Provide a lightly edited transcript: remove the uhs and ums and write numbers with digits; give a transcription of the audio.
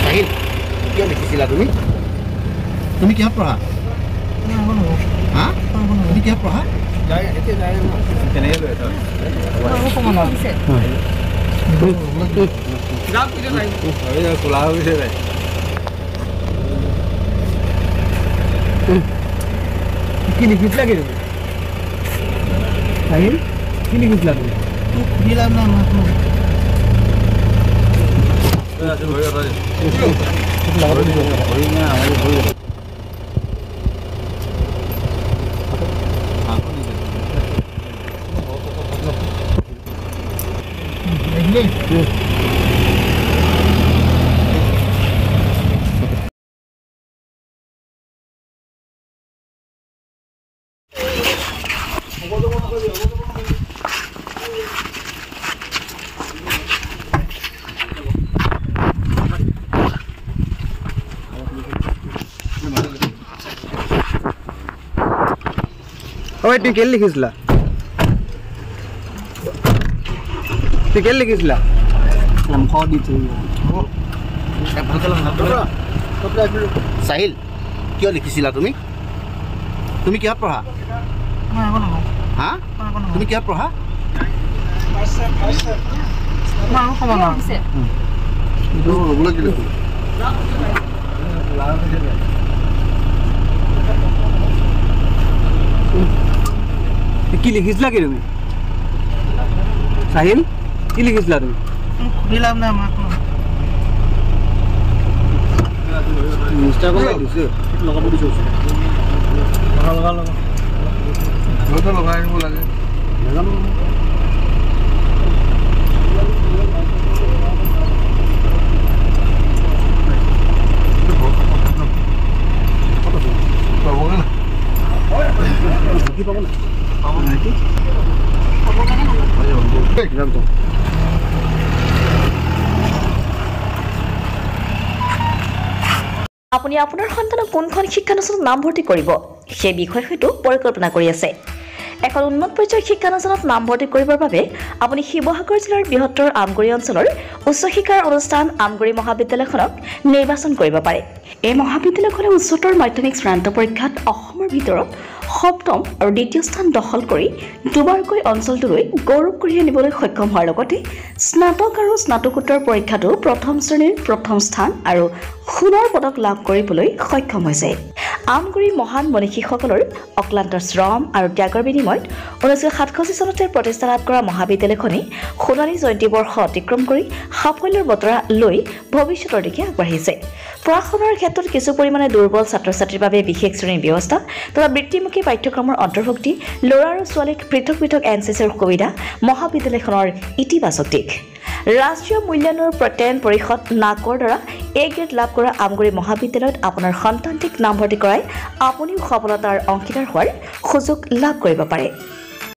Sahil, কিয় লিখিছিলা তুমি? তুমি কিহত পঢ়া? হা? তুমি কিহত পঢ়া? কি লিখিছিলা কি তুমি? সাহিল কি লিখিছিলা তুমি? দিলাম না ওই তুই কেন লিখিছিলা? তুই কেন লিখিছিলা? Sahil, কিয় লিখিছিলা তুমি? তুমি কিহত পঢ়া? হা? তুমি কিহত পঢ়া? কি লিখিছিলা কি তুমি? সাহিল কি লিখিছিলা তুমি? দিলাম না ইনষ্টাগ্ৰামত দিছে লগাব দিছো লগাই আনিব লাগে নাজানো আপুনি আপোনাৰ সন্তানক কোনখন শিক্ষানুষ্ঠানত নামভৰ্তি কৰিব সেই বিষয়ে হয়তো পৰিকল্পনা কৰি আছে। এখন উন্নত পৰ্যায়ৰ শিক্ষানুষ্ঠানত নামভৰ্তি কৰিবৰ বাবে আপুনি শিৱসাগৰ জিলাৰ বৃহত্তৰ আমগুৰি অঞ্চলৰ উচ্চ শিক্ষাৰ অনুষ্ঠান আমগুৰি মহাবিদ্যালয়খনক নিৰ্বাচন কৰিব পাৰে। এই মহাবিদ্যালয়খনে উচ্চতৰ মাধ্যমিক চূড়ান্ত পৰীক্ষাত অসমৰ ভিতৰত সপ্তম আৰু দ্বিতীয় স্থান দখল কৰি দুবাৰকৈ অঞ্চলটোলৈ গৌৰৱ কঢ়িয়াই আনিবলৈ সক্ষম হোৱাৰ লগতে স্নাতক আৰু স্নাতকোত্তৰ পৰীক্ষাতো প্ৰথম শ্ৰেণীৰ প্ৰথম স্থান আৰু সোণৰ পদক লাভ কৰিবলৈ সক্ষম হৈছে। আমগুৰি মহান মনীষীসকলৰ অক্লান্ত শ্ৰম আৰু ত্যাগৰ বিনিময়ত 1967 চনতে প্ৰতিষ্ঠা লাভ কৰা মহাবিদ্যালয়খনে সোণালী জয়ন্তী বৰ্ষ অতিক্ৰম কৰি সাফল্যৰ বতৰা লৈ ভৱিষ্যতৰ দিশে আগবাঢ়িছে। পঢ়া-শুনাৰ ক্ষেত্ৰত কিছু পৰিমাণে দুৰ্বল ছাত্ৰ-ছাত্ৰীৰ বাবে বিশেষ শ্ৰেণীৰ ব্যৱস্থা তথা বৃত্তিমুখী পাঠ্যক্ৰমৰ অন্তৰ্ভুক্তি, ল'ৰা আৰু ছোৱালীক পৃথক পৃথক NCCৰ সুবিধা মহাবিদ্যালয়খনৰ ইতিবাচক দিশ। ৰাষ্ট্ৰীয় মূল্যায়নৰ প্ৰত্যয়ন পৰিষদ নাকৰ দ্বাৰা A গ্ৰেড লাভ কৰা আমগুৰি মহাবিদ্যালয়ত আপোনাৰ সন্তানটিক নামভৰ্তি কৰাই আপুনিও সফলতাৰ অংশীদাৰ হোৱাৰ সুযোগ লাভ কৰিব পাৰে।